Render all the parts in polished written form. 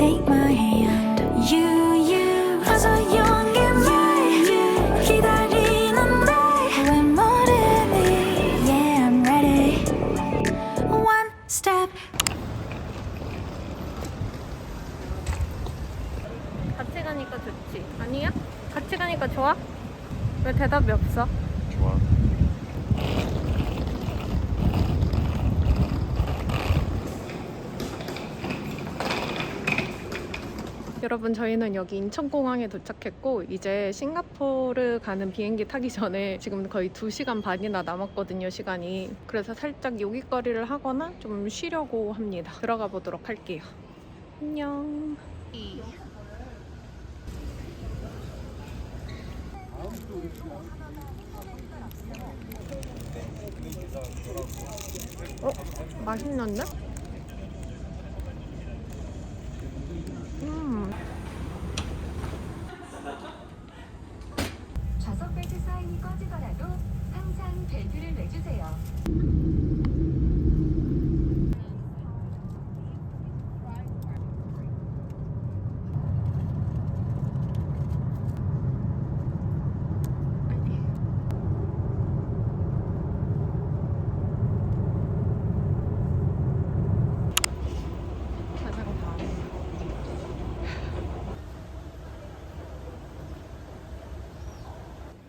take my hand. You are so young and bright. 기다리는데 왜 모르니? Yeah, I'm ready. One step. 같이 가니까 좋지. 아니야? 같이 가니까 좋아? 왜 대답이 없어? 좋아. 여러분, 저희는 여기 인천공항에 도착했고 이제 싱가포르 가는 비행기 타기 전에 지금 거의 2시간 반이나 남았거든요, 시간이. 그래서 살짝 요깃거리를 하거나 좀 쉬려고 합니다. 들어가 보도록 할게요. 안녕. 맛있는데? 좌석 벨트 사인이 꺼지더라도 항상 벨트를 매주세요.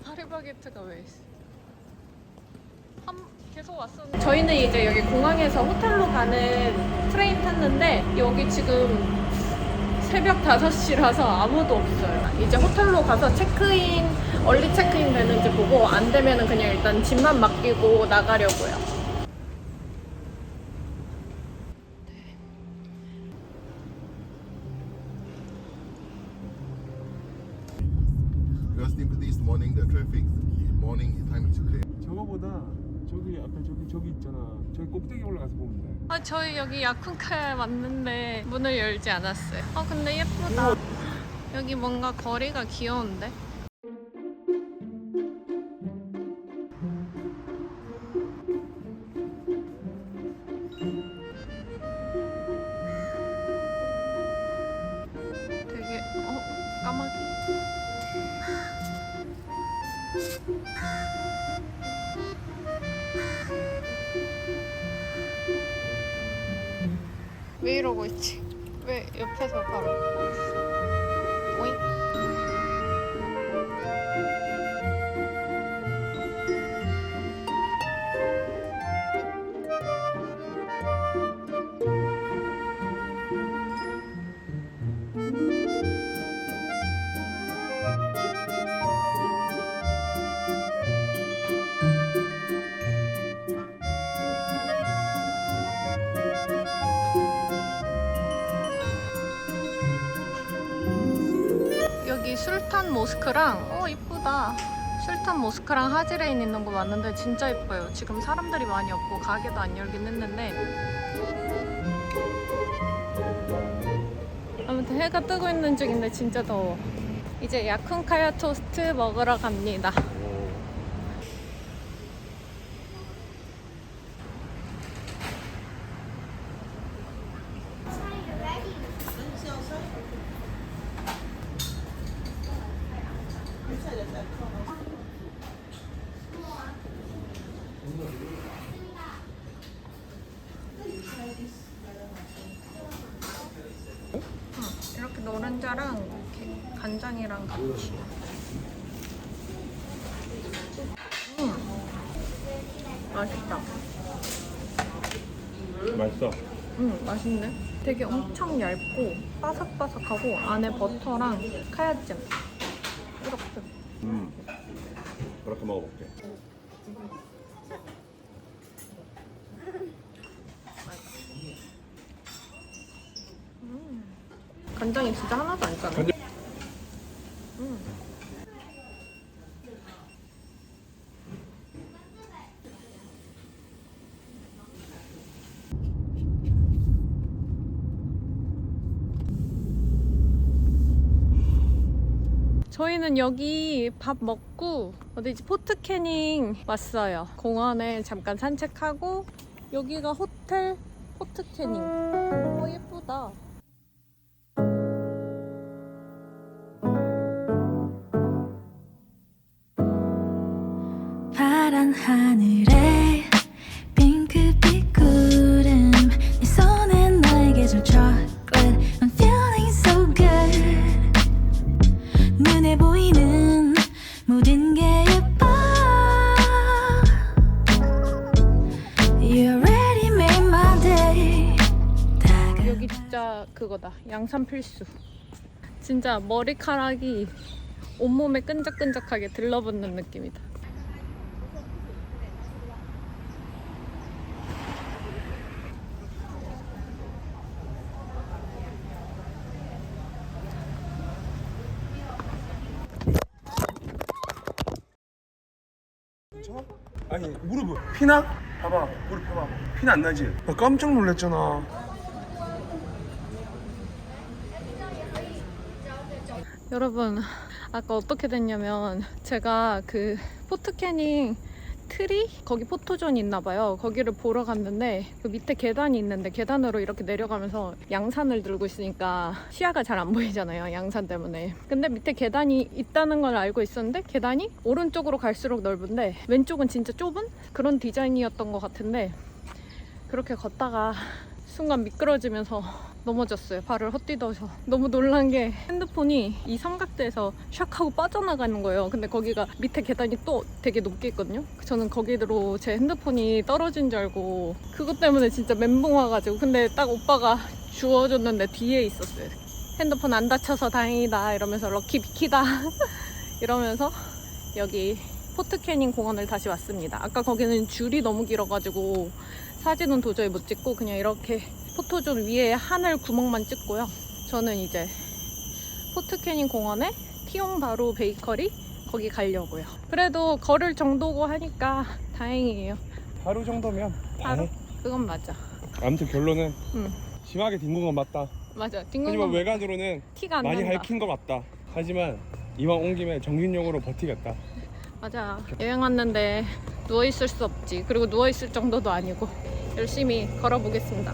파리바게트가 왜 있어? 계속 왔었는데. 저희는 이제 여기 공항에서 호텔로 가는 트레인 탔는데 여기 지금 새벽 5시라서 아무도 없어요. 이제 호텔로 가서 체크인, 얼리 체크인 되는지 보고 안 되면은 그냥 일단 짐만 맡기고 나가려고요. Because this morning the traffic morning time is clear. 저거보다 저기 아까 저기 있잖아. 저기 꼭대기 올라가서 보면 돼. 아, 저희 여기 야쿤카에 왔는데 문을 열지 않았어요. 근데 예쁘다. 여기 뭔가 거리가 귀여운데? 되게 까마귀. 왜 이러고 있지? 왜 옆에서 바로 오잉? 여기 술탄 모스크랑 이쁘다. 술탄 모스크랑 하지레인 있는 거 맞는데 진짜 예뻐요. 지금 사람들이 많이 없고 가게도 안 열긴 했는데 아무튼 해가 뜨고 있는 중인데 진짜 더워. 이제 야쿤카야 토스트 먹으러 갑니다. 이렇게 노른자랑 이렇게 간장이랑 같이. 맛있다. 맛있어. 맛있네. 되게 엄청 얇고 바삭바삭하고 안에 버터랑 카야잼 이렇게. 그렇게 먹어볼게. 간장이 진짜 하나도 안 짜네. 저희는 여기 밥 먹고 어디지? 포트 캐닝 왔어요. 공원에 잠깐 산책하고 여기가 호텔 포트 캐닝. 예쁘다. 진짜 그거다. 양산 필수. 진짜 머리카락이 온몸에 끈적끈적하게 들러붙는 느낌이다. 아니 무릎 피나? 봐봐 무릎 봐봐 피는 안 나지? 나 깜짝 놀랐잖아. 여러분 아까 어떻게 됐냐면 제가 그 포트캐닝 트리? 거기 포토존이 있나봐요. 거기를 보러 갔는데 그 밑에 계단이 있는데 계단으로 이렇게 내려가면서 양산을 들고 있으니까 시야가 잘 안 보이잖아요. 양산 때문에. 근데 밑에 계단이 있다는 걸 알고 있었는데 계단이 오른쪽으로 갈수록 넓은데 왼쪽은 진짜 좁은 그런 디자인이었던 것 같은데 그렇게 걷다가 순간 미끄러지면서 넘어졌어요. 발을 헛디뎌서. 너무 놀란 게 핸드폰이 이 삼각대에서 샥 하고 빠져나가는 거예요. 근데 거기가 밑에 계단이 또 되게 높게 있거든요. 저는 거기로 제 핸드폰이 떨어진 줄 알고 그것 때문에 진짜 멘붕 와가지고 근데 딱 오빠가 주워줬는데 뒤에 있었어요. 핸드폰 안 다쳐서 다행이다 이러면서 럭키 비키다 이러면서 여기 포트캐닝 공원을 다시 왔습니다. 아까 거기는 줄이 너무 길어가지고 사진은 도저히 못 찍고 그냥 이렇게 포토존 위에 하늘 구멍만 찍고요. 저는 이제 포트캐닝 공원에 티용바루 베이커리 거기 가려고요. 그래도 걸을 정도고 하니까 다행이에요. 하루 정도면 하루? 그건 맞아. 아무튼 결론은 응. 심하게 뒹군 건 맞다. 맞아. 뒹군 하지만 건 외관으로는 티가 안 많이 난다. 핥힌 것 같다. 하지만 이왕 온 김에 정신력으로 버티겠다. 맞아. 여행 왔는데 누워있을 수 없지. 그리고 누워있을 정도도 아니고 열심히 걸어보겠습니다.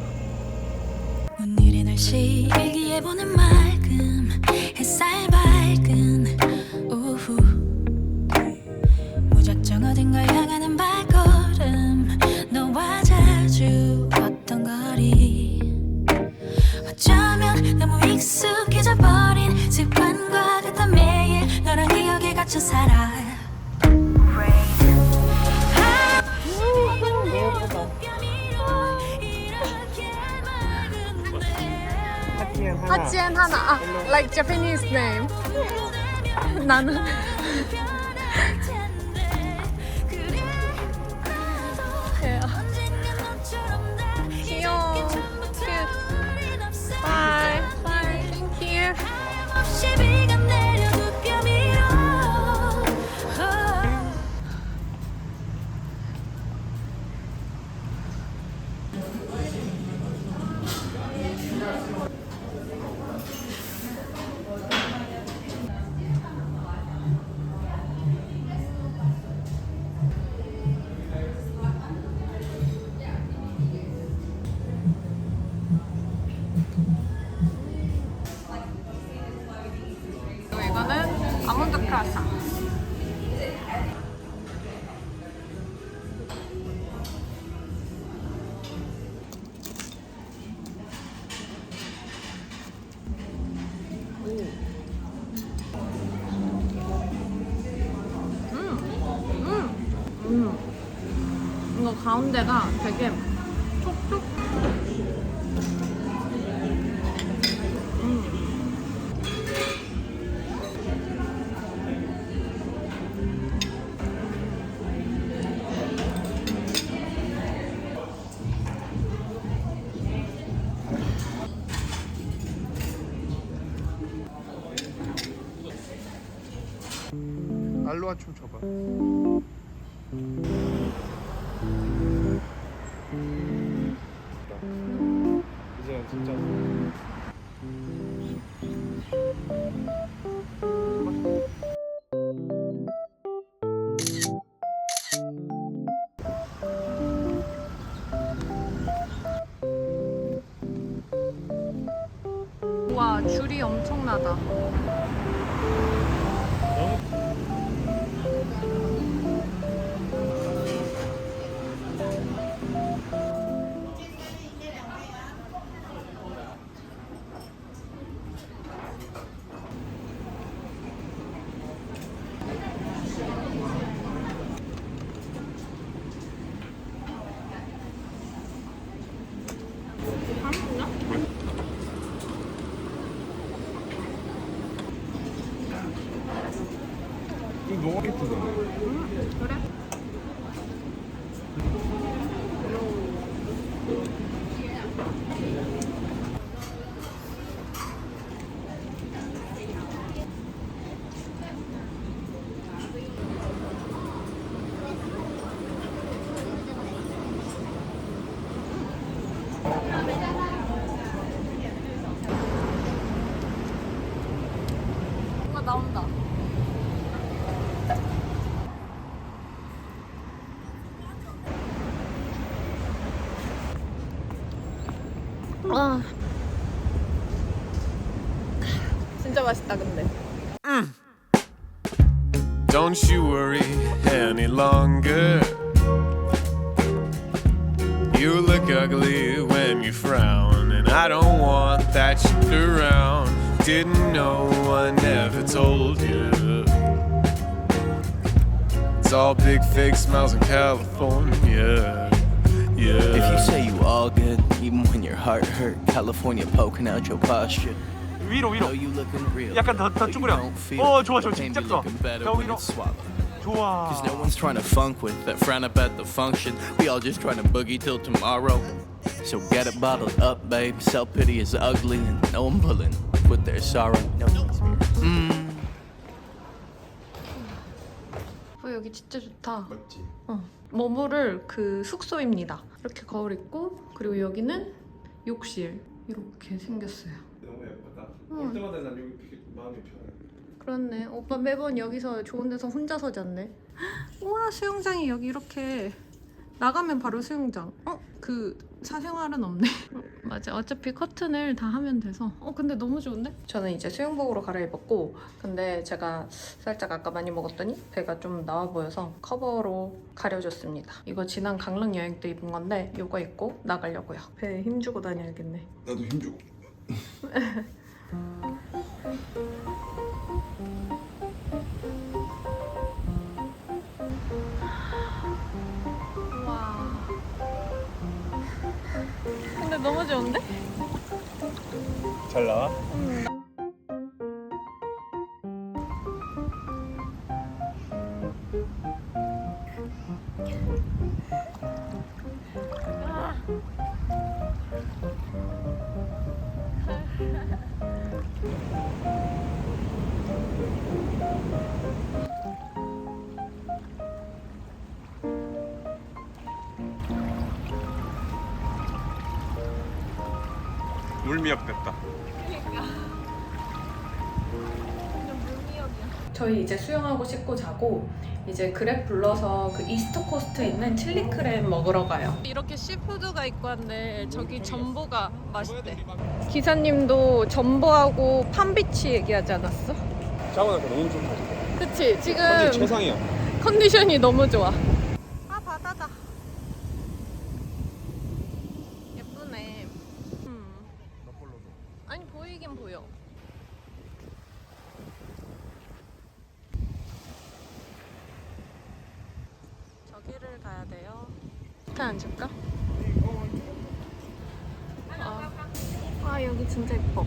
오늘의 날씨 일기예보는 맑음 햇살 밝은 오후 무작정 어딘가를 향하는 발걸음 너와 자주 걷던 거리 어쩌면 너무 익숙해져 버린 습관과 같아 매일 너랑 기억에 갇혀 살아 하치엔 하나. Like Japanese name. 나는 귀여워. Cute. Bye. Bye. Thank you. 이거는 아몬드 크라상. 이거 가운데가 되게 촉촉. 알로하 춤 춰봐. 이제 진짜 우와, 줄이 엄청나다. 너무 깨끗하네. 그래? 뭔가 나온다. 아, 진짜 맛있다 근데. Don't you worry any longer. You look ugly when you frown, and I don't want that shit around. Didn't know, I never told you. It's all big fake smiles in California. Yeah. If you say you all good, even when your heart hurt, California poking out your posture. 위로 Know you looking real. 약간 더 but you 쭈그려. don't feel 좋아, the 진짜 pain be 좋아. looking better 더 when 위로. it's swallowed. 좋아. Cause no one's trying to funk with that frown up at the function. We all just trying to boogie till tomorrow. So get it bottled up, babe. Self-pity is ugly and no one pulling with their sorrow. No 여기 진짜 좋다. 맞지? 머무를 그 숙소입니다. 이렇게 거울 있고 그리고 여기는 욕실 이렇게 생겼어요. 너무 예쁘다. 올 때마다 난 여기 되게 마음이 편해. 그렇네. 오빠 매번 여기서 좋은 데서 혼자서 잤네. 우와 수영장이 여기 이렇게 나가면 바로 수영장. 그 사생활은 없네. 맞아. 어차피 커튼을 다 하면 돼서. 근데 너무 좋은데? 저는 이제 수영복으로 갈아입었고 근데 제가 살짝 아까 많이 먹었더니 배가 좀 나와 보여서 커버로 가려줬습니다. 이거 지난 강릉 여행 때 입은 건데 이거 입고 나가려고요. 배에 힘주고 다녀야겠네. 나도 힘줘. 와. 근데 너무 좋은데? 잘 나와? 물미역 됐다. 저희 이제 수영하고 씻고 자고 이제 그랩 불러서 그 이스트 코스트에 있는 칠리 크랩 먹으러 가요. 이렇게 시푸드가 있고 한데 저기 전보가 맛있대. 기사님도 전보하고 팜비치 얘기하지 않았어? 샤워하니까 너무 좋다. 그치? 지금 완전 최상이야. 컨디션이 너무 좋아. 아 바다다. 예쁘네. 아니 보이긴 보여. 저기를 가야 돼요. 다 앉을까? 아 여기 진짜 예뻐.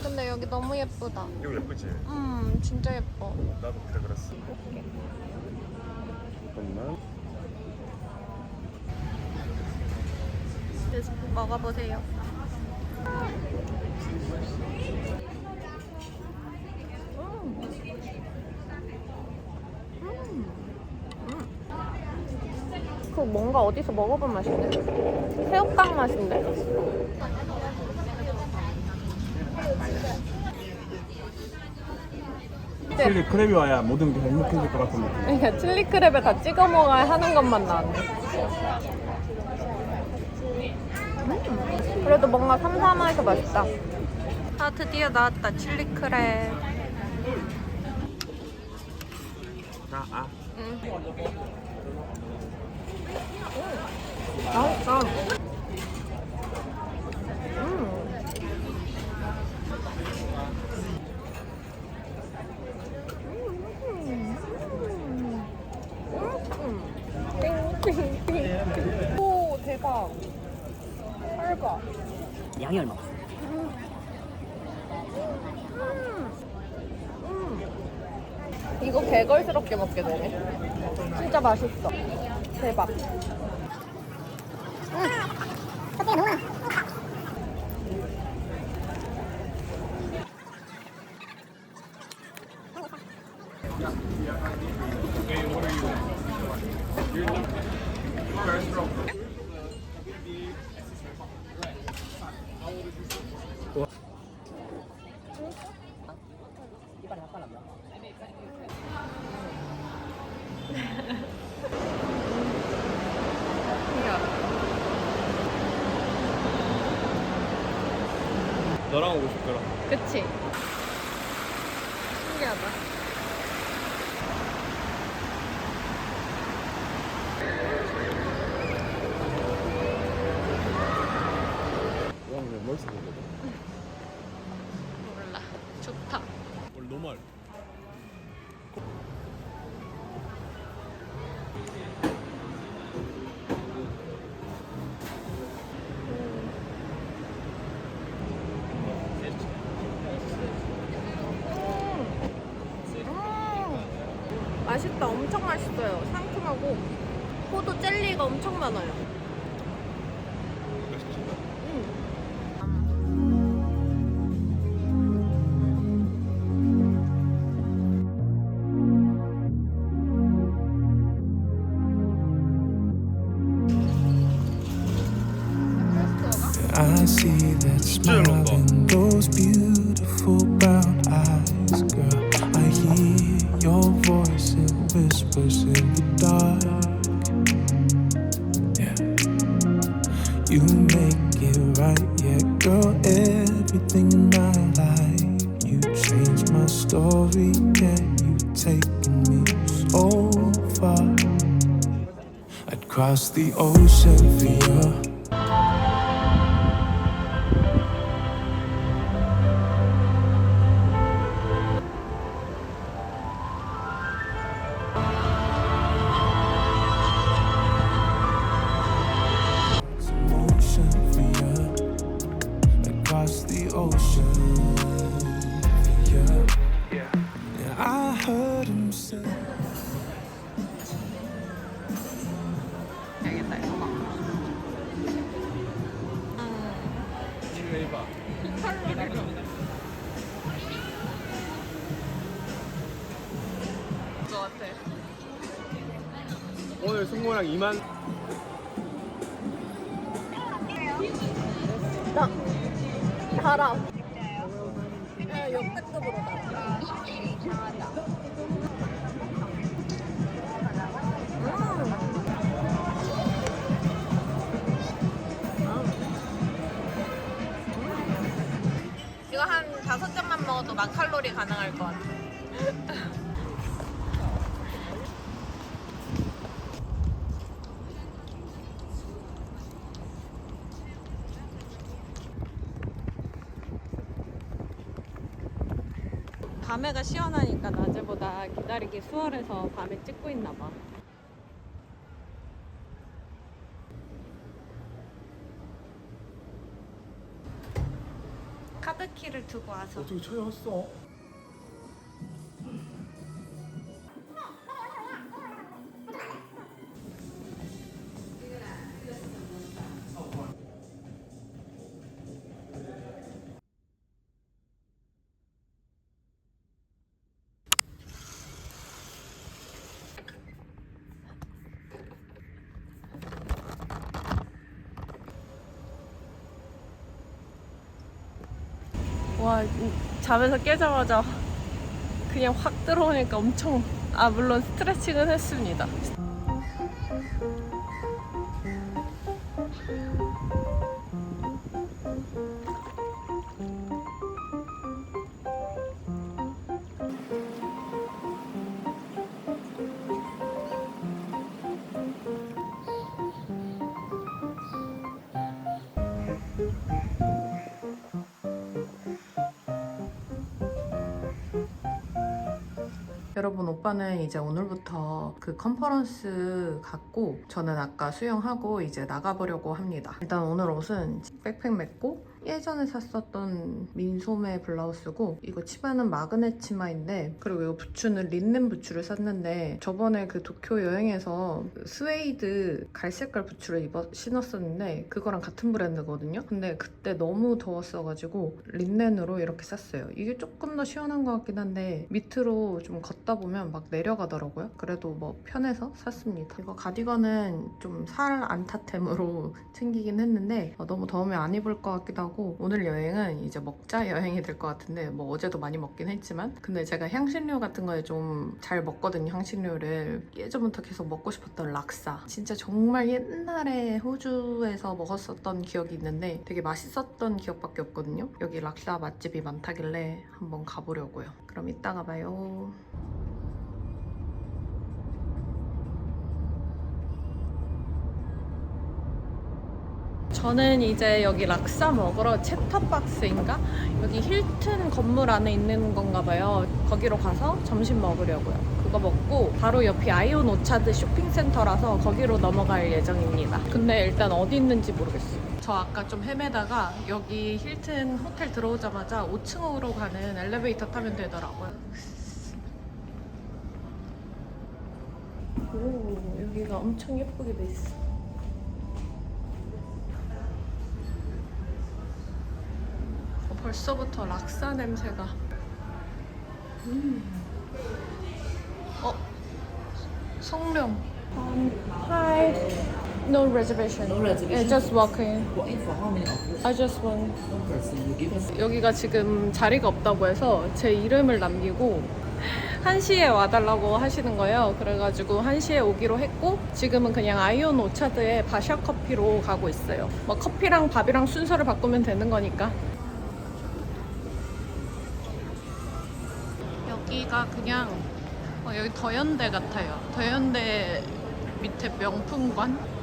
근데 여기 너무 예쁘다. 이거 예쁘지? 진짜 예뻐. 나도 그래 그랬어. 잠깐만. 그래서 먹어보세요. 그 뭔가 어디서 먹어본 맛인데? 새우깡 맛인데? 칠리 크랩이 와야 모든 게 행복해질 것 같은 느낌. 그러니까 칠리 크랩에 다 찍어 먹어야 하는 것만 나왔네. 그래도 뭔가 삼삼해서 맛있다. 아 드디어 나왔다 칠리 크랩. 맛있다. 오 대박. 빨가. 양이 얼마? 이거 개걸스럽게 먹게 되네. 진짜 맛있어. 대박. 너랑 오고 싶더라. 그치? 신기하다. 와, 그냥 멋있어 보거든. 몰라. 좋다. 원래 노멀. 맛있다. 엄청 맛있어요. 상큼하고 포도 젤리가 엄청 많아요. I see that smile in those beautiful brown eyes, girl. I hear your voice in whispers in the dark. Yeah, you make it right, yeah, girl. Everything in my life, you changed my story, yeah. You've taken me so far. I'd cross the ocean for you. Across the ocean, yeah. I heard him say. 오늘 승모랑 2만. 달아. 야, 역대급으로 달아. 이거 한 5잔만 먹어도 1000칼로리 가능할 것 같아. 밤에가 시원하니까 낮에보다 기다리기 수월해서 밤에 찍고 있나 봐. 카드키를 두고 와서 어떻게 찾아왔어? 와, 잠에서 깨자마자 그냥 확 들어오니까 엄청, 물론 스트레칭은 했습니다. 여러분, 오빠는 이제 오늘부터 그 컨퍼런스 갔고 저는 아까 수영하고 이제 나가보려고 합니다. 일단 오늘 옷은 백팩 메고 예전에 샀었던 민소매 블라우스고 이거 치마는 마그넷 치마인데 그리고 이 부츠는 린넨 부츠를 샀는데 저번에 그 도쿄 여행에서 스웨이드 갈색깔 부츠를 신었었는데 그거랑 같은 브랜드거든요. 근데 그때 너무 더웠어가지고 린넨으로 이렇게 샀어요. 이게 조금 더 시원한 것 같긴 한데 밑으로 좀 걷다 보면 막 내려가더라고요. 그래도 뭐 편해서 샀습니다. 이거 가디건은 좀 살 안타템으로 챙기긴 했는데 너무 더우면 안 입을 것 같기도 하고 오늘 여행은 이제 먹자 여행이 될 것 같은데 뭐 어제도 많이 먹긴 했지만 근데 제가 향신료 같은 거에 좀 잘 먹거든요. 향신료를 예전부터 계속 먹고 싶었던 락사 진짜 정말 옛날에 호주에서 먹었었던 기억이 있는데 되게 맛있었던 기억밖에 없거든요. 여기 락사 맛집이 많다길래 한번 가보려고요. 그럼 이따가 봐요. 저는 이제 여기 락사 먹으러 챕터박스인가? 여기 힐튼 건물 안에 있는 건가 봐요. 거기로 가서 점심 먹으려고요. 그거 먹고 바로 옆이 아이온 오차드 쇼핑센터라서 거기로 넘어갈 예정입니다. 근데 일단 어디 있는지 모르겠어요. 저 아까 좀 헤매다가 여기 힐튼 호텔 들어오자마자 5층으로 가는 엘리베이터 타면 되더라고요. 오, 여기가 엄청 예쁘게 돼 있어. 벌써부터 락사 냄새가. 성령. Hi. No reservation. No reservation. Yeah, just walk in. Walk in for how many of you? I just want. One person. You give us. 여기가 지금 자리가 없다고 해서 제 이름을 남기고 1시에 와달라고 하시는 거예요. 그래가지고 1시에 오기로 했고 지금은 그냥 아이온 오차드의 바샤 커피로 가고 있어요. 뭐 커피랑 밥이랑 순서를 바꾸면 되는 거니까. 여기가 그냥 여기 더현대 같아요. 더현대 밑에 명품관?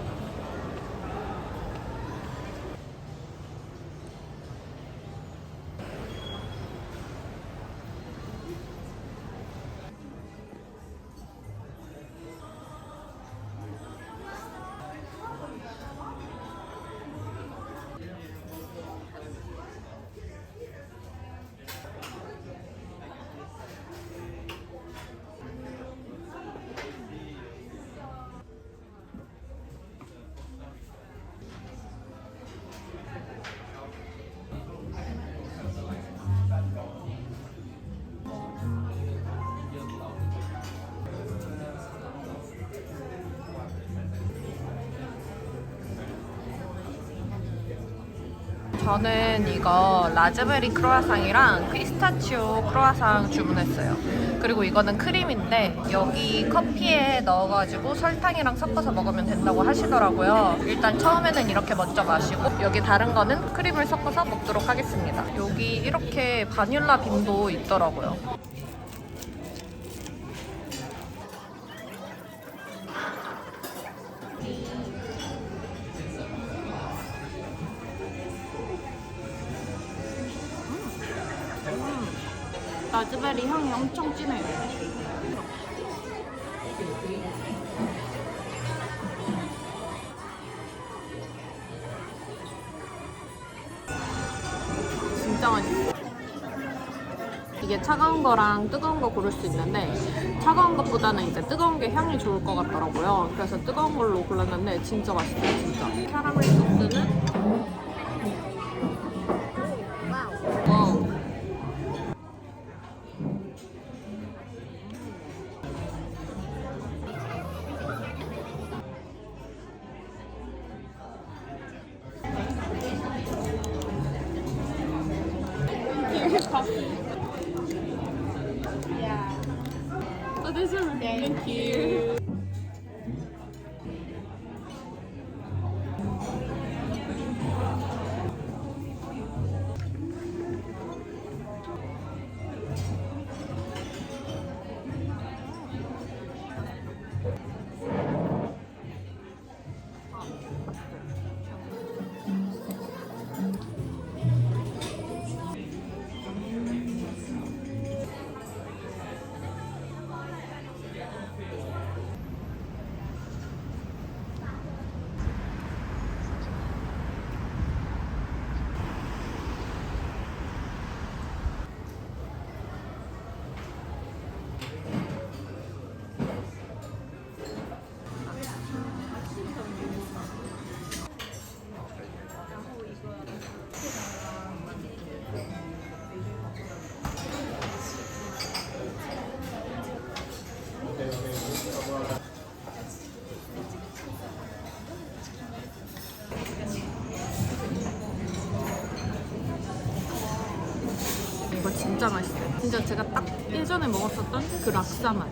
저는 이거 라즈베리 크로아상이랑 피스타치오 크로아상 주문했어요. 그리고 이거는 크림인데 여기 커피에 넣어가지고 설탕이랑 섞어서 먹으면 된다고 하시더라고요. 일단 처음에는 이렇게 먼저 마시고 여기 다른 거는 크림을 섞어서 먹도록 하겠습니다. 여기 이렇게 바닐라 빈도 있더라고요. 라즈베리 향이 엄청 진해요. 진짜 맛있어. 이게 차가운 거랑 뜨거운 거 고를 수 있는데 차가운 것보다는 이제 뜨거운 게 향이 좋을 것 같더라고요. 그래서 뜨거운 걸로 골랐는데 진짜 맛있어요, 진짜. 캐러멜 소스는 와우. Oh, this one. Thank you. 진짜 맛있어요. 진짜 제가 딱 예전에 먹었었던 그 락사 맛.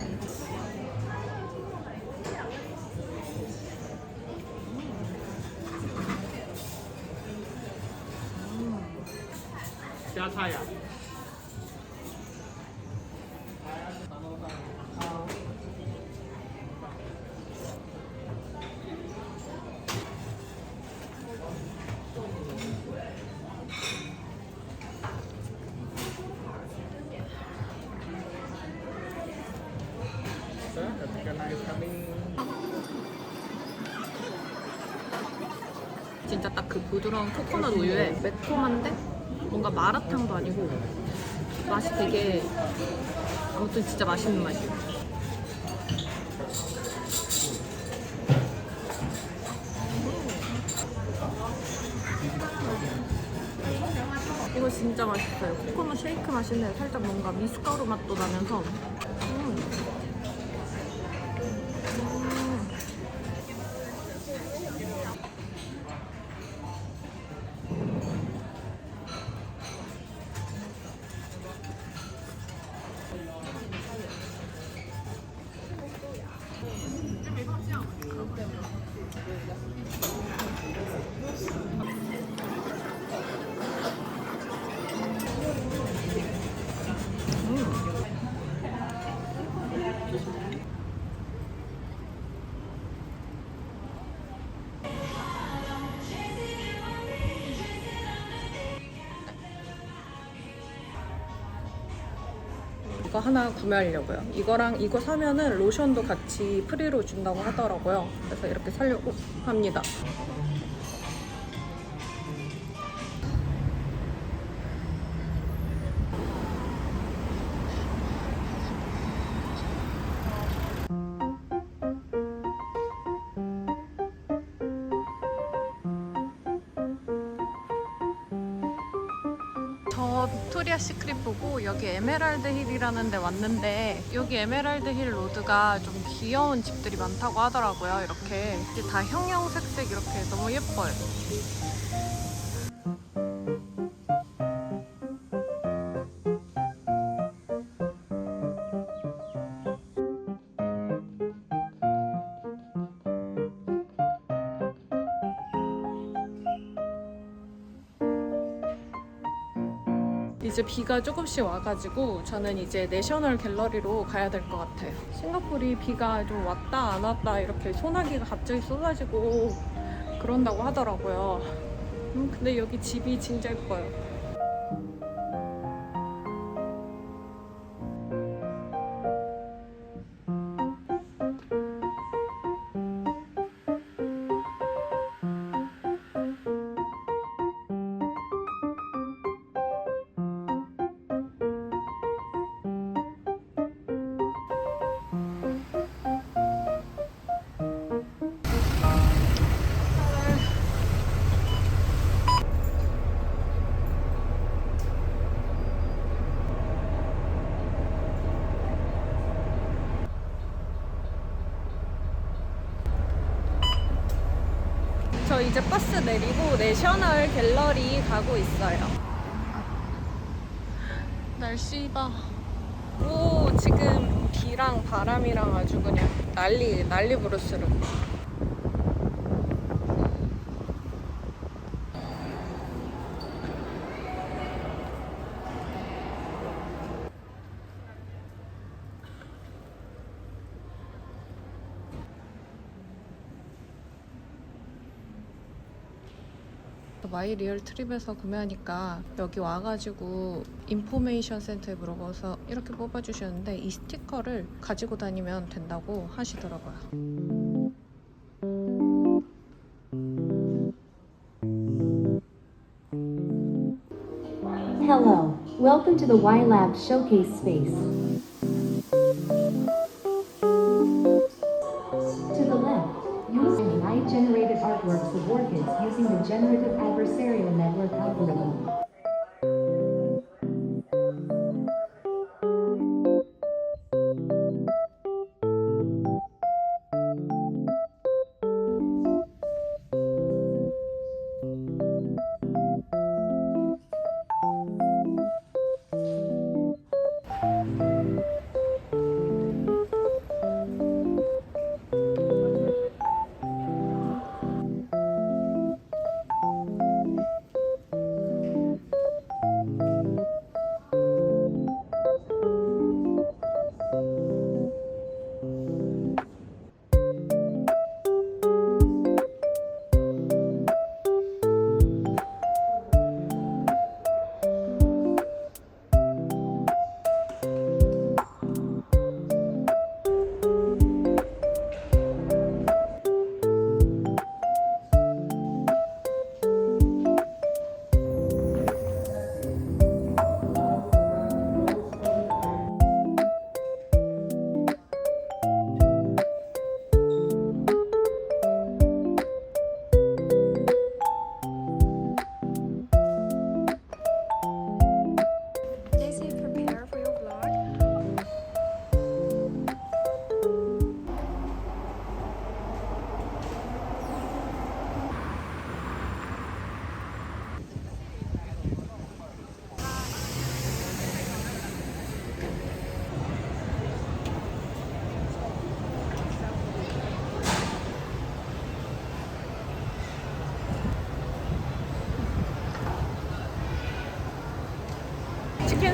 야사야. 진짜 딱 그 부드러운 코코넛 우유에 매콤한데 뭔가 마라탕도 아니고 맛이 되게 아무튼 진짜 맛있는 맛이에요. 이거 진짜 맛있어요. 코코넛 쉐이크 맛인데 살짝 뭔가 미숫가루 맛도 나면서 이거 하나 구매하려고요. 이거랑 이거 사면은 로션도 같이 프리로 준다고 하더라고요. 그래서 이렇게 사려고 합니다. 저 빅토리아 시크릿 보고 여기 에메랄드 힐이라는 데 왔는데 여기 에메랄드 힐 로드가 좀 귀여운 집들이 많다고 하더라고요. 이렇게 이제 다 형형색색 이렇게 너무 예뻐요. 이제 비가 조금씩 와가지고 저는 이제 내셔널 갤러리로 가야 될 것 같아요. 싱가포르이 비가 좀 왔다 안 왔다 이렇게 소나기가 갑자기 쏟아지고 그런다고 하더라고요. 근데 여기 집이 진짜 예뻐요. 저 이제 버스 내리고 내셔널 갤러리 가고 있어요. 날씨 봐. 오, 지금 비랑 바람이랑 아주 그냥 난리 부르스름. 마이 리얼 트립에서 구매하니까 여기 와가지고 인포메이션 센터에 물어봐서 이렇게 뽑아주셨는데 이 스티커를 가지고 다니면 된다고 하시더라고요. Hello, welcome to the Y-Lab Showcase Space. To the left, use AI-generated artworks of orchids using the Generative Adversarial Network algorithm.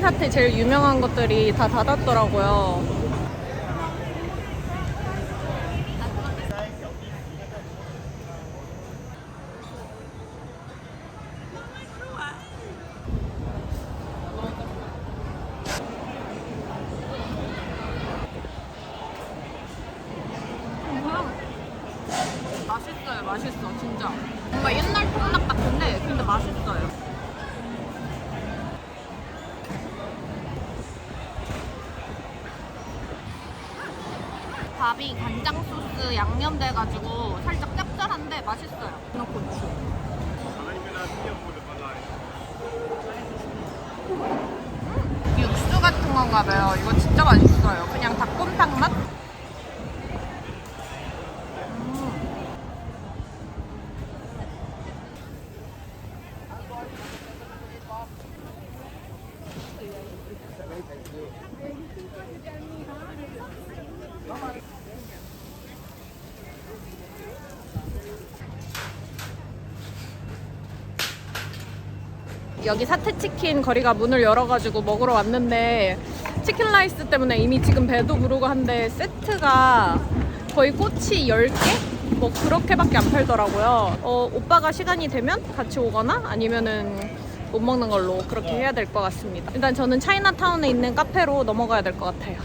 사태 제일 유명한 것들이 다 닫았더라고요. 맛있어요, 맛있어, 진짜. 뭔가 옛날 통닭 같은데, 근데 맛있어요. 밥이 간장 소스 양념돼가지고 살짝 짭짤한데 맛있어요. 고추. 육수 같은 건가 봐요. 이거 진짜 맛있어요. 그냥 닭곰탕 맛? 여기 사태치킨 거리가 문을 열어가지고 먹으러 왔는데 치킨 라이스 때문에 이미 지금 배도 부르고 한데 세트가 거의 꼬치 10개? 뭐 그렇게밖에 안 팔더라고요. 오빠가 시간이 되면 같이 오거나 아니면은 못 먹는 걸로 그렇게 해야 될 것 같습니다. 일단 저는 차이나타운에 있는 카페로 넘어가야 될 것 같아요.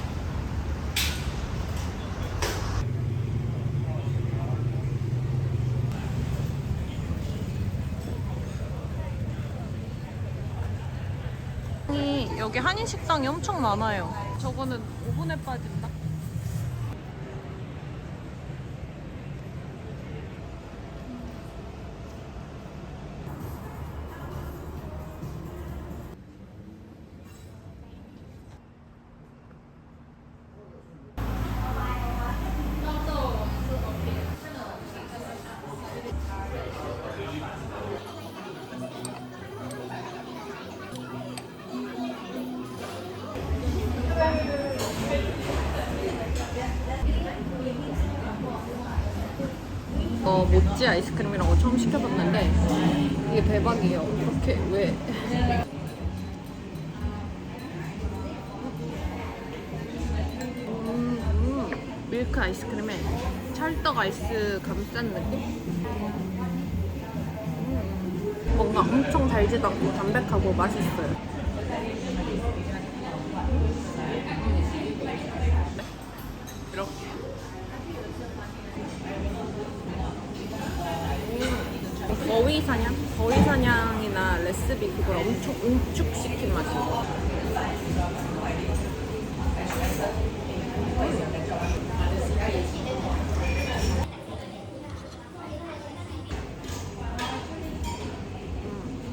여기 한인식당이 엄청 많아요. 저거는 오븐에 빠진다. 모찌 아이스크림이라고 처음 시켜봤는데 이게 대박이에요. 이렇게 왜? 밀크 아이스크림에 찰떡 아이스 감싼 느낌? 뭔가 엄청 달지도 않고 담백하고 맛있어요. 이렇게. 거위사냥이나 레스비 그걸 엄청 응축시킨 맛이에요.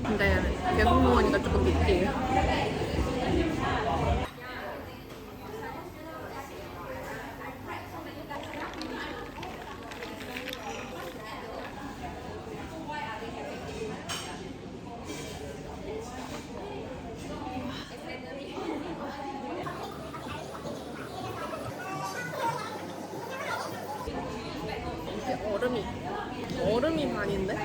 근데 계속 먹으니까 조금 느끼해요. 얼음이 반인데?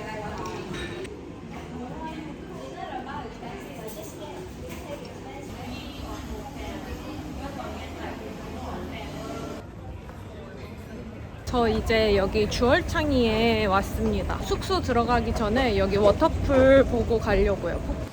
저 이제 여기 주얼창이에 왔습니다. 숙소 들어가기 전에 여기 워터풀 보고 가려고요.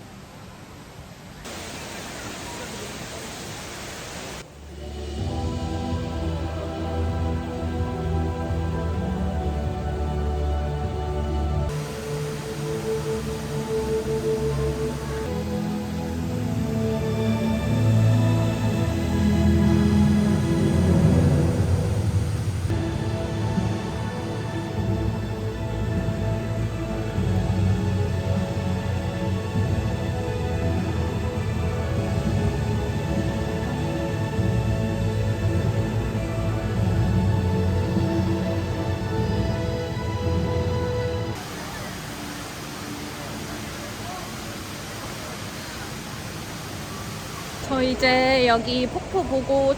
저 이제 여기 폭포 보고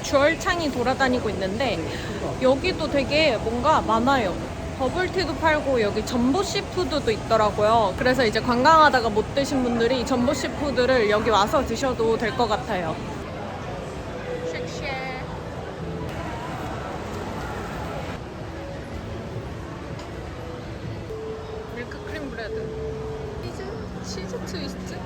주얼창이 돌아다니고 있는데 여기도 되게 뭔가 많아요. 버블티도 팔고 여기 전보 시푸드도 있더라고요. 그래서 이제 관광하다가 못 드신 분들이 전보 시푸드를 여기 와서 드셔도 될 것 같아요. 쉑쉑. 밀크 크림 브레드. 치즈 트위스트.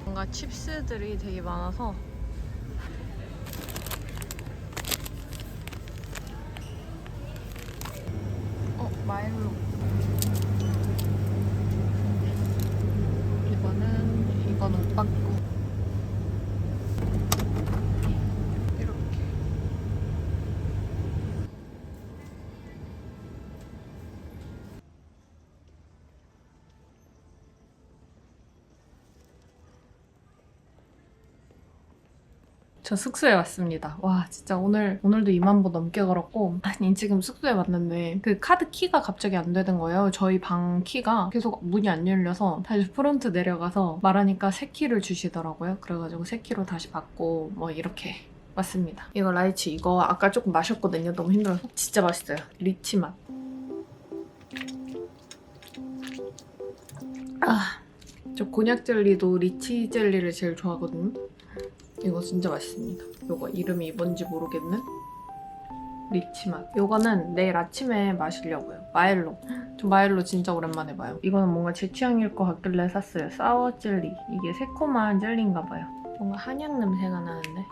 뭔가 칩스들이 되게 많아서 마일로 이거는 빵꾸 이렇게 저 숙소에 왔습니다. 와 진짜 오늘도 2만 보 넘게 걸었고 아니 지금 숙소에 왔는데 그 카드 키가 갑자기 안 되는 거예요. 저희 방 키가 계속 문이 안 열려서 다시 프론트 내려가서 말하니까 새 키를 주시더라고요. 그래가지고 새 키로 다시 받고 뭐 이렇게 왔습니다. 이거 라이치 이거 아까 조금 마셨거든요. 너무 힘들어서 진짜 맛있어요. 리치 맛. 저 곤약 젤리도 리치 젤리를 제일 좋아하거든요. 이거 진짜 맛있습니다. 이거 이름이 뭔지 모르겠는 리치 맛. 이거는 내일 아침에 마시려고요. 마일로. 저 마일로 진짜 오랜만에 봐요. 이거는 뭔가 제 취향일 것 같길래 샀어요. 사워 젤리. 이게 새콤한 젤리인가 봐요. 뭔가 한약 냄새가 나는데.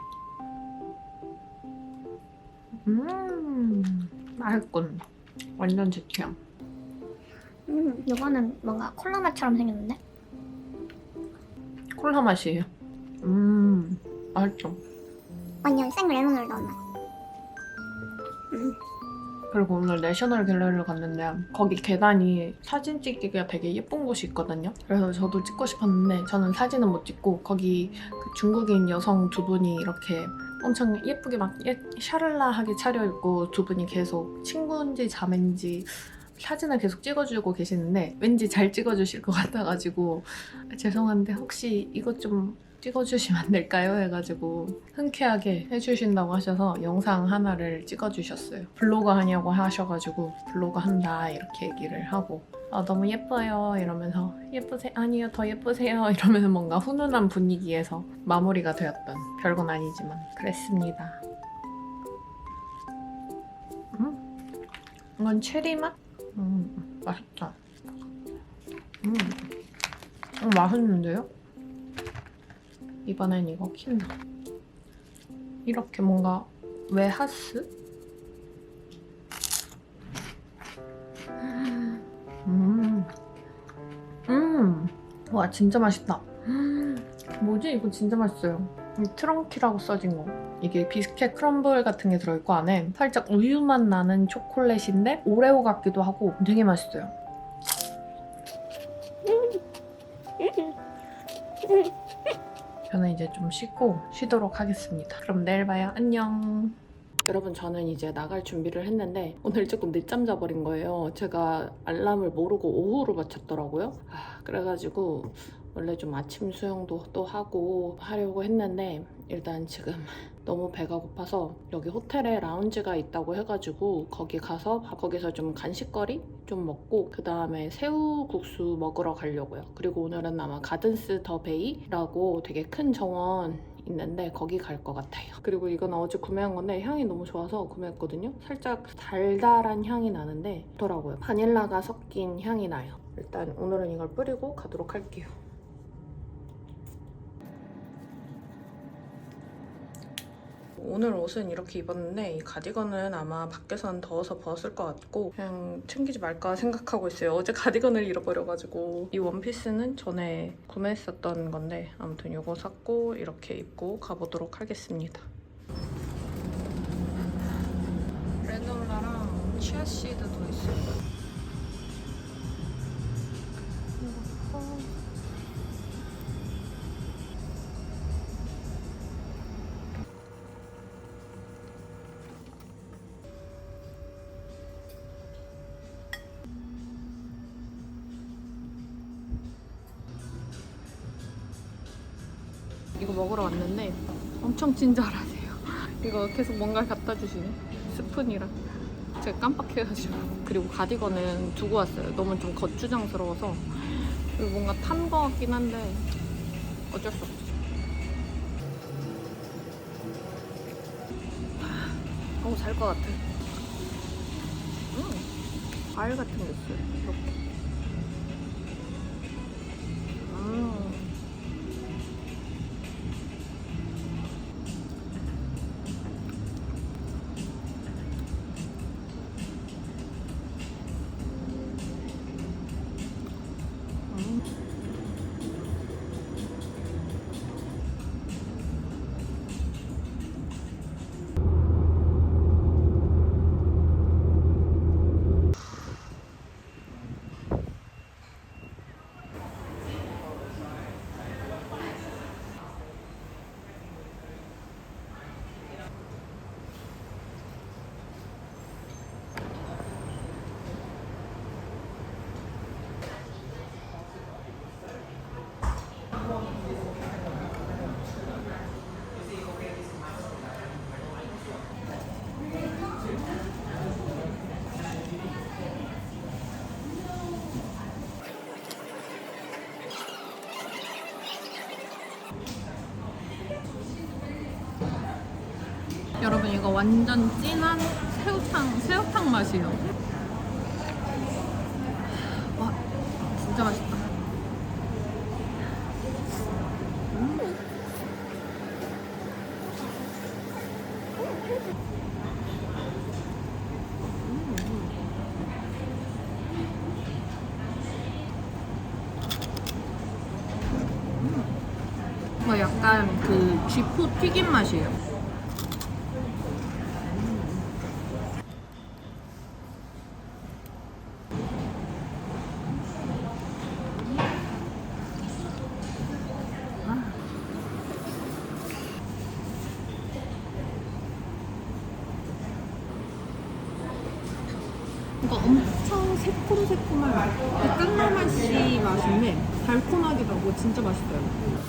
맛있군. 완전 제 취향. 이거는 뭔가 콜라 맛처럼 생겼는데? 콜라 맛이에요. 맛있죠? 완전 생 레몬을 넣은 맛. 그리고 오늘 내셔널 갤러리를 갔는데 거기 계단이 사진 찍기가 되게 예쁜 곳이 있거든요. 그래서 저도 찍고 싶었는데 저는 사진은 못 찍고 거기 그 중국인 여성 두 분이 이렇게 엄청 예쁘게 막 샤랄라하게 차려입고 두 분이 계속 친구인지 자매인지 사진을 계속 찍어주고 계시는데 왠지 잘 찍어주실 것 같아가지고 죄송한데 혹시 이것 좀 찍어주시면 안 될까요? 해가지고 흔쾌하게 해주신다고 하셔서 영상 하나를 찍어주셨어요. 블로그 하냐고 하셔가지고 블로그 한다 이렇게 얘기를 하고 너무 예뻐요 이러면서 예쁘세요? 아니요 더 예쁘세요 이러면서 뭔가 훈훈한 분위기에서 마무리가 되었던 별건 아니지만 그랬습니다. 이건 체리 맛? 맛있다. 맛있는데요? 이번엔 이거 킨다. 이렇게 뭔가 웨하스? 와 진짜 맛있다. 뭐지? 이거 진짜 맛있어요. 이 트렁키라고 써진 거. 이게 비스켓 크럼블 같은 게 들어있고 안에 살짝 우유맛 나는 초콜릿인데 오레오 같기도 하고 되게 맛있어요. 저는 이제 좀 씻고 쉬도록 하겠습니다. 그럼 내일 봐요. 안녕. 여러분 저는 이제 나갈 준비를 했는데 오늘 조금 늦잠 자버린 거예요. 제가 알람을 모르고 오후로 맞췄더라고요. 그래가지고 원래 좀 아침 수영도 또 하고 하려고 했는데 일단 지금 너무 배가 고파서 여기 호텔에 라운지가 있다고 해가지고 거기 가서 거기서 좀 간식거리 좀 먹고 그 다음에 새우국수 먹으러 가려고요. 그리고 오늘은 아마 가든스 더 베이라고 되게 큰 정원 있는데 거기 갈 것 같아요. 그리고 이건 어제 구매한 건데 향이 너무 좋아서 구매했거든요. 살짝 달달한 향이 나는데 좋더라고요. 바닐라가 섞인 향이 나요. 일단 오늘은 이걸 뿌리고 가도록 할게요. 오늘 옷은 이렇게 입었는데 이 가디건은 아마 밖에서는 더워서 벗을 것 같고 그냥 챙기지 말까 생각하고 있어요. 어제 가디건을 잃어버려가지고 이 원피스는 전에 구매했었던 건데 아무튼 이거 샀고 이렇게 입고 가보도록 하겠습니다. 레놀라랑 치아씨드도 있어요. 이거 먹으러 왔는데 엄청 친절하세요. 이거 계속 뭔가를 갖다 주시네. 스푼이랑. 제가 깜빡해가지고. 그리고 가디건은 두고 왔어요. 너무 좀 거추장스러워서. 그리고 뭔가 탄 거 같긴 한데 어쩔 수 없어. 살 것 같아. 과일 같은 게 있어요. 이렇게. 여러분 이거 완전 진한 새우탕 맛이에요. 와 진짜 맛있다. 약간 그 쥐포 튀김 맛이에요. 이거 엄청 새콤한 그 깐나맛이 맛인데 달콤하기도 하고 진짜 맛있어요.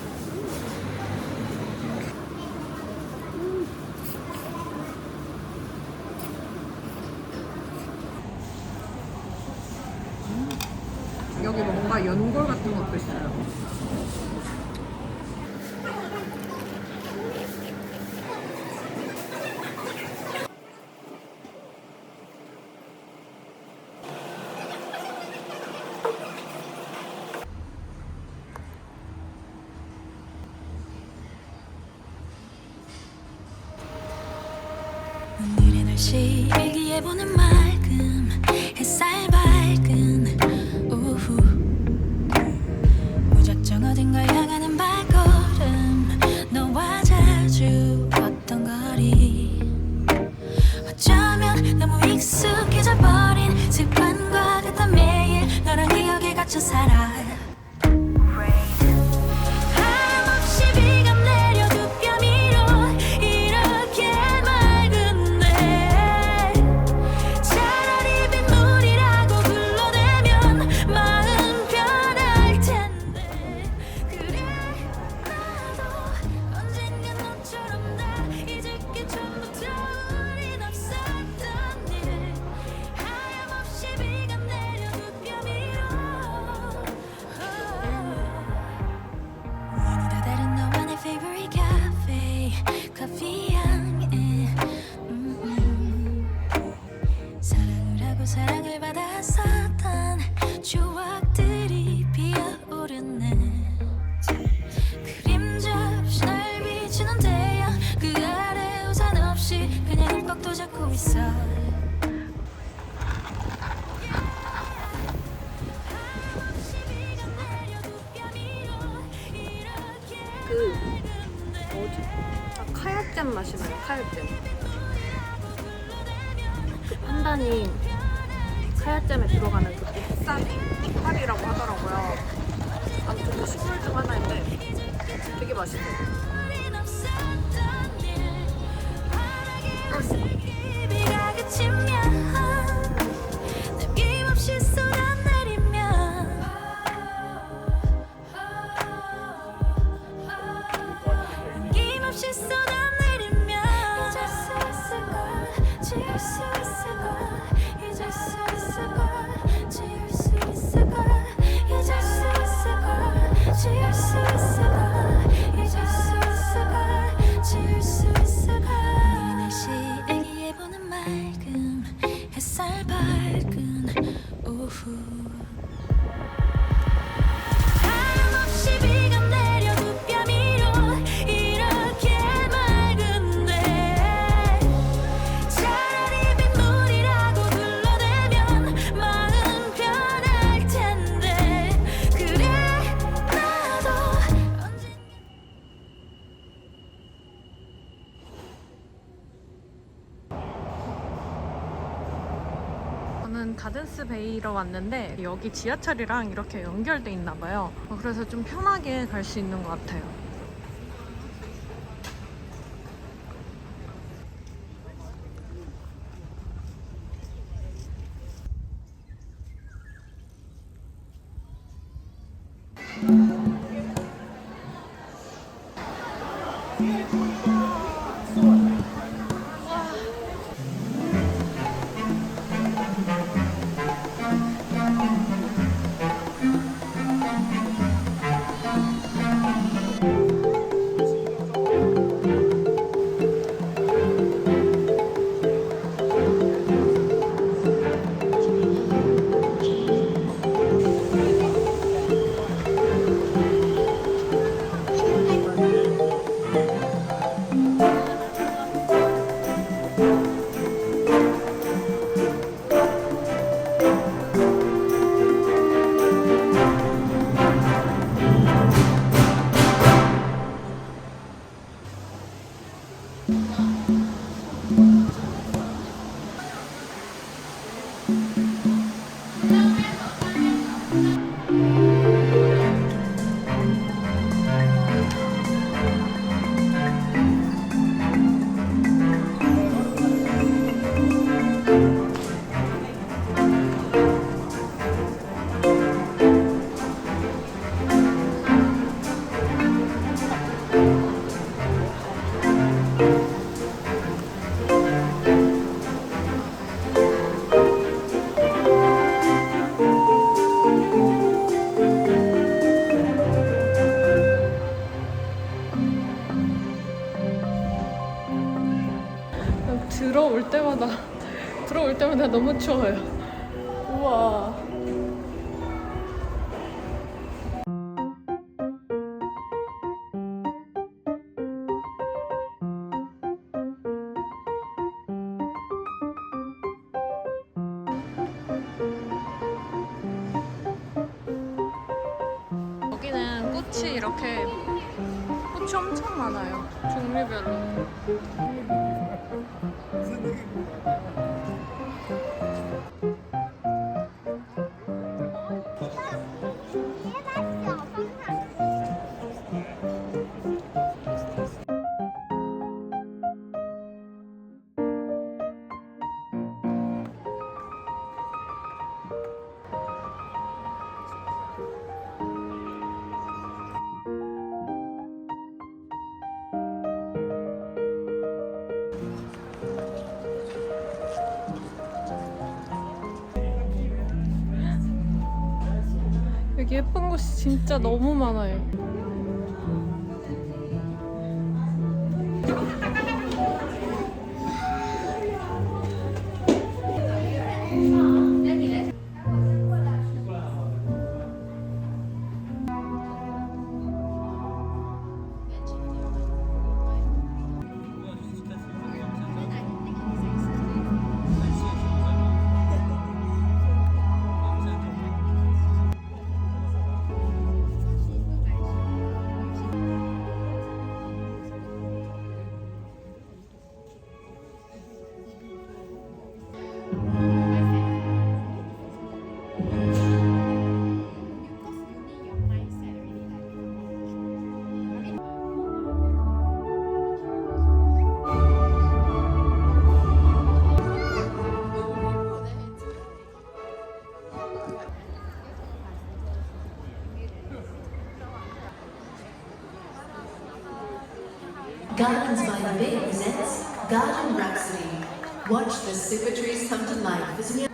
여기 뭔가 연골 같은 것도 있어요. 오늘의 날씨 일기예보는 맑음 햇살 밝은 오후 무작정 어딘가 향하는 발걸음 너와 자주 걷던 거리 어쩌면 너무 익숙해져 버린 습관과 같아 매일 너랑 기억에 갇혀 살아 사랑을 받았었던 추억들이 피어오르네 그림자 없이 날 비추는 태양 그 아래 우산 없이 그냥 꽉도 잡고 있어 그 뭐지? 카야잼 맛이 나요. 카야잼. 그 판단이 카야잼에 들어가는 그 잎사리? 이파리라고 하더라고요. 아무튼 그 식물 중 하나인데 되게 맛있어요. 비가 그치면 남김없이 쏟아내리면 가든스 베이로 왔는데 여기 지하철이랑 이렇게 연결돼 있나 봐요. 그래서 좀 편하게 갈 수 있는 것 같아요. 들어올 때마다 너무 추워요. 우와. 여기는 꽃이 이렇게 꽃이 엄청 많아요. 종류별로. 여기 예쁜 곳이 진짜 너무 많아요. Gardens by the Bay presents Garden Rhapsody. Watch the super trees come to life as we...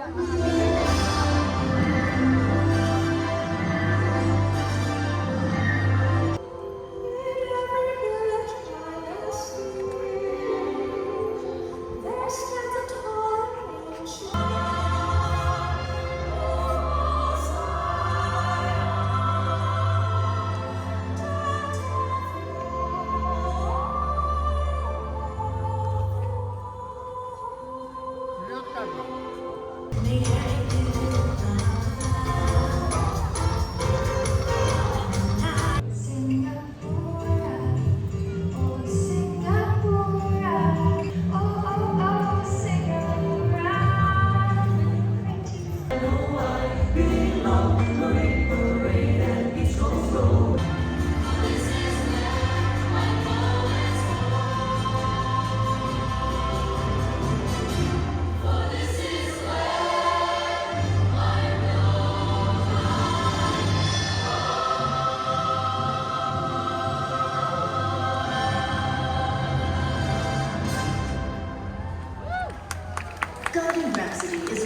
내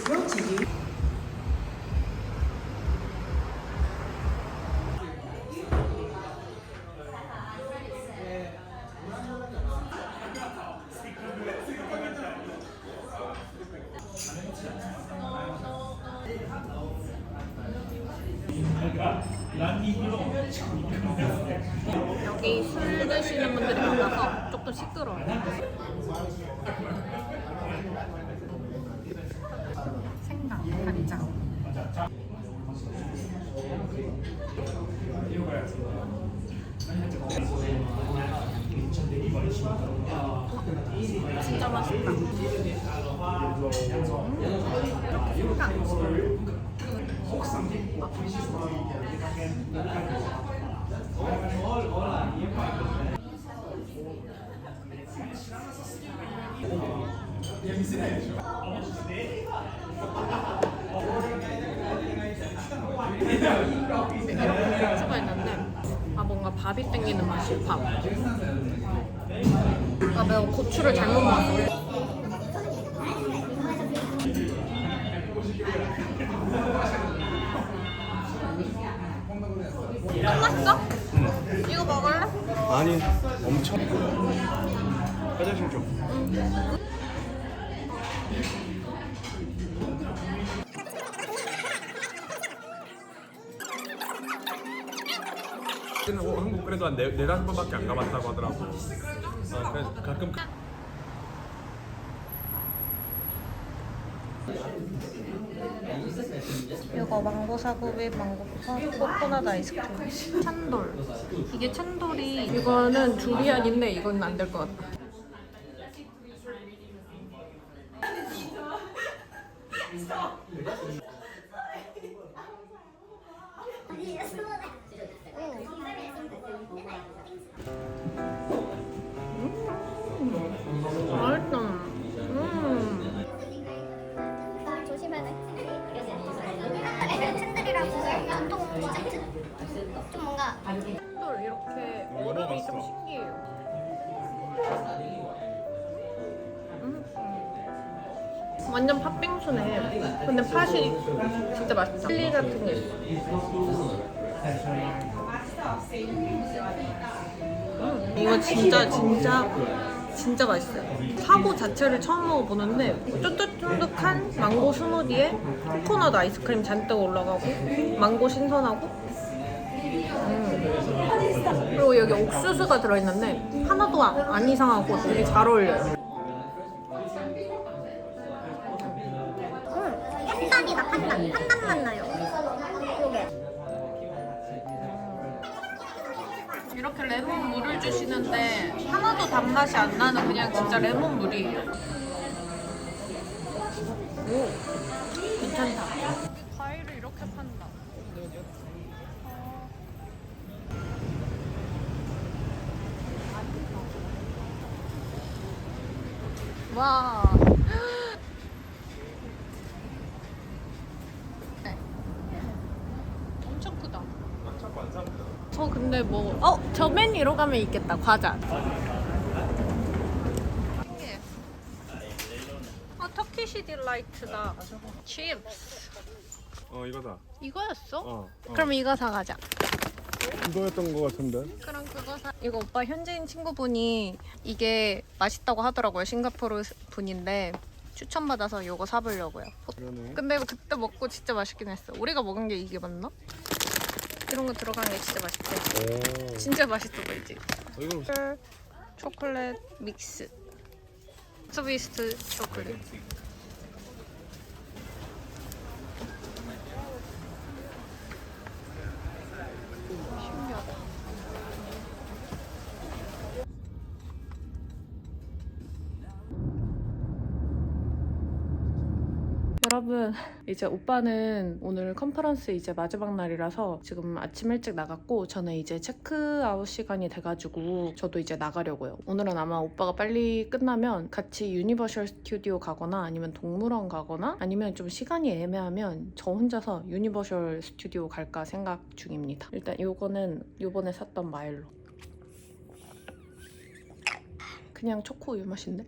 brought to you. 여기 술 드시는 분들이 많아서 조금 시끄러워요. 생강, 간장. 진짜 맛있다. 이렇게 고추가 있는데 뭔가 밥이 땡기는 맛이에요. 밥. 내가 고추를 잘못 먹었어. 끝났어? 이거 먹을래? 아니 엄청 화장실 좀. 한국 그래도 한 4-5번밖에 안 가봤다고 하더라고. 그래서 가끔 이거 망고 사구비, 망고 코코넛 아이스크림. 찬돌. 이게 찬돌이 이거는 두리안인데 이건 안 될 것 같아. 맛있다. 조심해야 돼. 샌들이라고 전통 디저트. 좀 뭔가 찬돌 이렇게 얼음이 좀 신기해요. 완전 팥빙수네. 근데 팥이 진짜 맛있다. 젤리 같은 게 있어. 이거 진짜 맛있어요. 사고 자체를 처음 먹어보는데 쫀득쫀득한 망고 스무디에 코코넛 아이스크림 잔뜩 올라가고 망고 신선하고 그리고 여기 옥수수가 들어있는데 하나도 안 이상하고 되게 잘 어울려요. 판단이다, 판단. 판단만 나요. 요게. 이렇게 레몬 물을 주시는데 하나도 단맛이 안 나는 그냥 진짜 레몬 물이에요. 오, 괜찮다. 과일을 이렇게 판다. 와. 엄청 크다. 저 근데 저 맨 위로 가면 있겠다. 과자. 신기해. 터키시 딜라이트다. 칩스. 이거다. 이거였어? 그럼 이거 사가자. 이거였던 거 같은데. 그럼 그거 사. 이거 오빠 현지인 친구분이 이게 맛있다고 하더라고요. 싱가포르 분인데 추천받아서 이거 사보려고요. 그러네. 근데 그때 먹고 진짜 맛있긴 했어. 우리가 먹은 게 이게 맞나? 이런 거 들어가는 게 진짜 맛있대. 진짜 맛있어 보이지? 이거 초콜릿 믹스. 스위스 초콜릿. 신기하다. 여러분, 이제 오빠는 오늘 컨퍼런스 이제 마지막 날이라서 지금 아침 일찍 나갔고 저는 이제 체크아웃 시간이 돼가지고 저도 이제 나가려고요. 오늘은 아마 오빠가 빨리 끝나면 같이 유니버셜 스튜디오 가거나 아니면 동물원 가거나 아니면 좀 시간이 애매하면 저 혼자서 유니버셜 스튜디오 갈까 생각 중입니다. 일단 이거는 요번에 샀던 마일로. 그냥 초코 우유 맛인데?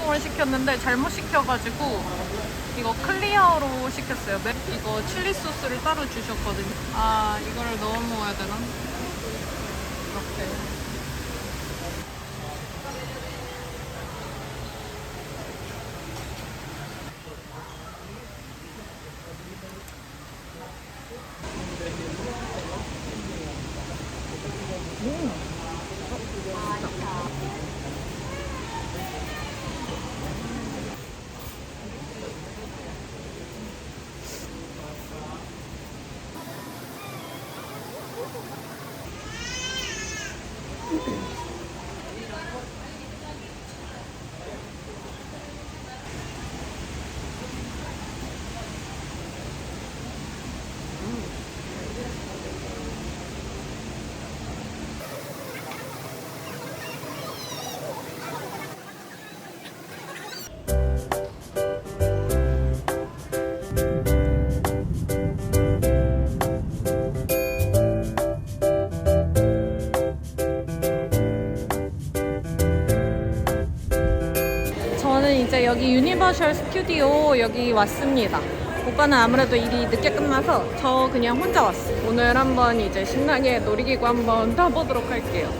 짬뽕을 시켰는데 잘못 시켜가지고 이거 클리어로 시켰어요. 이거 칠리 소스를 따로 주셨거든요. 아, 이거를 넣어 먹어야 되나? 이렇게. 이제 여기 유니버셜 스튜디오 여기 왔습니다. 오빠는 아무래도 일이 늦게 끝나서 저 그냥 혼자 왔어요. 오늘 한번 이제 신나게 놀이기구 한번 타보도록 할게요.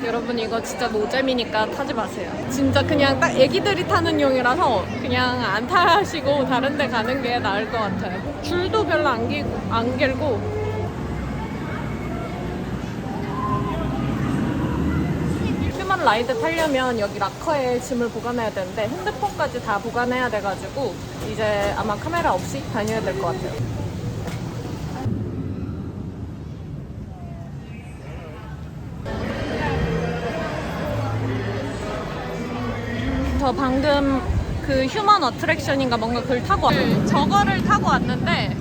여러분 이거 진짜 노잼이니까 타지 마세요. 진짜 그냥 딱 애기들이 타는 용이라서 그냥 안 타시고 다른 데 가는 게 나을 것 같아요. 줄도 별로 안 길고 휴먼 라이드 타려면 여기 락커에 짐을 보관해야 되는데 핸드폰까지 다 보관해야 돼가지고 이제 아마 카메라 없이 다녀야 될 것 같아요. 저 방금 그 휴먼 어트랙션인가 뭔가 그걸 타고 왔어요. 저거를 타고 왔는데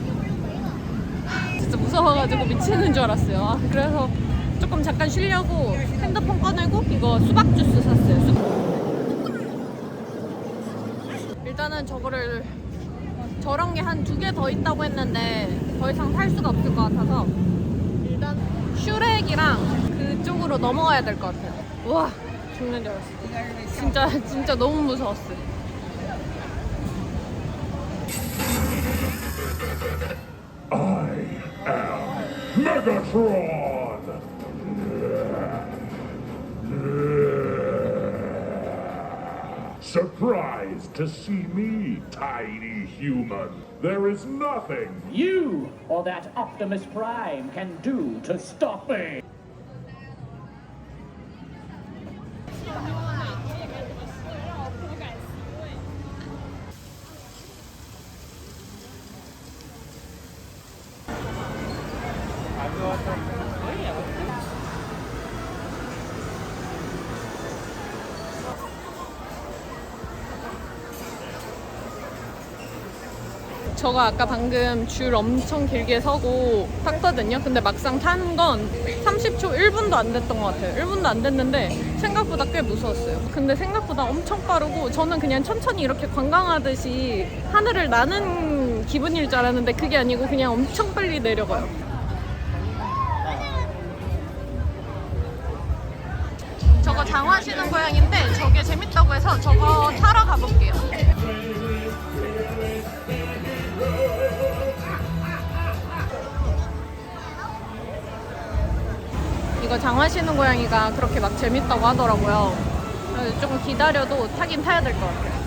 진짜 무서워가지고 미치는 줄 알았어요. 아, 그래서 조금 잠깐 쉬려고 핸드폰 꺼내고 이거 수박 주스 샀어요. 일단은 저런 게 한 2개 더 있다고 했는데 더 이상 살 수가 없을 것 같아서 일단 슈렉이랑 그쪽으로 넘어가야 될 것 같아요. 우와, 죽는 줄 알았어. 진짜 너무 무서웠어요. I am Megatron! Surprised to see me, tiny human. There is nothing You or that Optimus Prime can do to stop me. 저거 아까 방금 줄 엄청 길게 서고 탔거든요. 근데 막상 탄 건 30초, 1분도 안 됐던 것 같아요. 1분도 안 됐는데 생각보다 꽤 무서웠어요. 근데 생각보다 엄청 빠르고 저는 그냥 천천히 이렇게 관광하듯이 하늘을 나는 기분일 줄 알았는데 그게 아니고 그냥 엄청 빨리 내려가요. 저거 장화시는 고양인데 저게 재밌다고 해서 저거 타러 가볼게요. 이거 장화시는 고양이가 그렇게 막 재밌다고 하더라고요. 그래서 조금 기다려도 타긴 타야 될 것 같아요.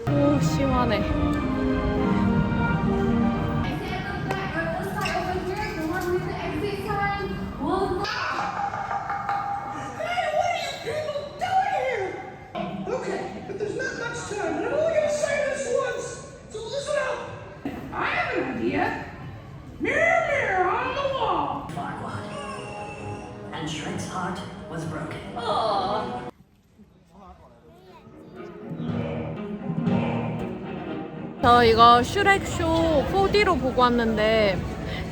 오, 시원해. And Shrek's heart was broken. 저 이거 슈렉쇼 4D로 보고 왔는데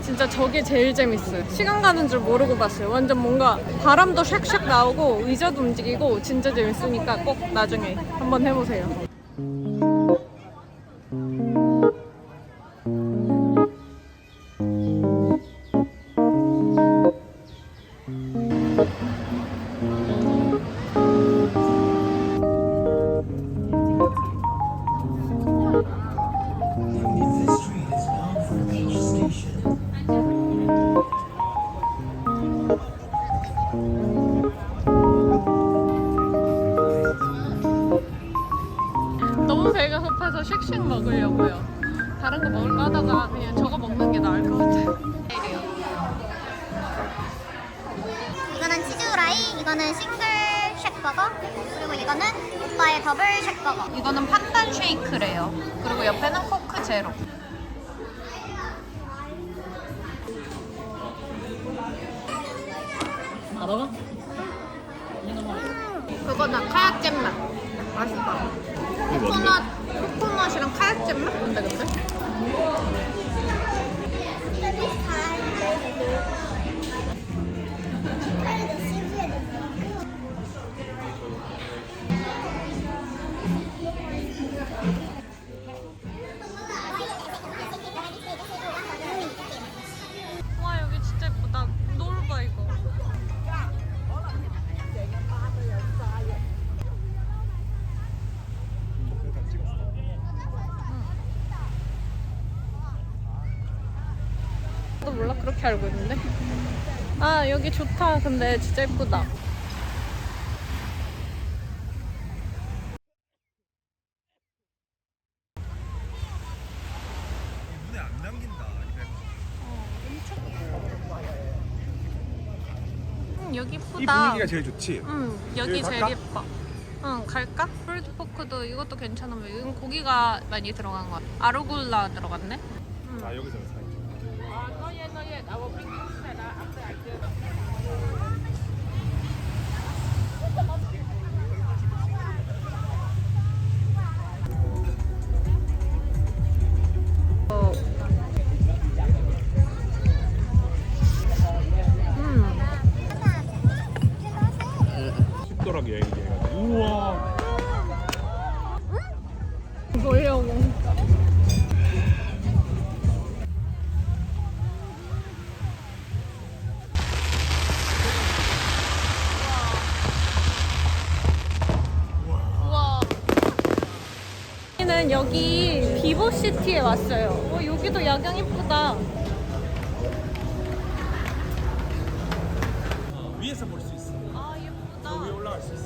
진짜 저게 제일 재밌어요. 시간 가는 줄 모르고 봤어요. 완전 뭔가 바람도 샥샥 나오고 의자도 움직이고 진짜 재밌으니까 꼭 나중에 한번 해보세요. 너무 배가 고파서 쉑쉑 먹으려고요. 다른 거 먹을까 하다가 그냥 저거 먹는 게 나을 것 같아요. 이거는 치즈후라이, 이거는 싱글 쉑버거, 그리고 이거는 오빠의 더블 쉑버거. 이거는 판단 쉐이크래요. 그리고 옆에는 코크 제로. 다 먹어? 그거는 카약잼 맛. 맛있다. 코코넛이랑 카약잼 맛? 근데? 와, 여기 진짜 예쁘다. 노을 봐, 이거. 또 몰라, 그렇게 알고 있는데. 아, 여기 좋다. 근데 진짜 예쁘다. 눈에 안 남긴다. 여기 이 예쁘다. 분위기가 제일 좋지? 여기 여기 제일 갈까? 예뻐. 갈까? 프루트 포크도 이것도 괜찮으면 이건 고기가 많이 들어간 것 같아. 아루굴라 들어갔네? 아, 여기서 사야지. 식도락 여행기 해가지고. 우와. 뭐예요? 우와. 저희는 여기 비보시티에 왔어요. 여기도 야경 이쁘다. 위에서 볼 수 있어. 아, 예쁘다. 위에 올라갈 수 있어.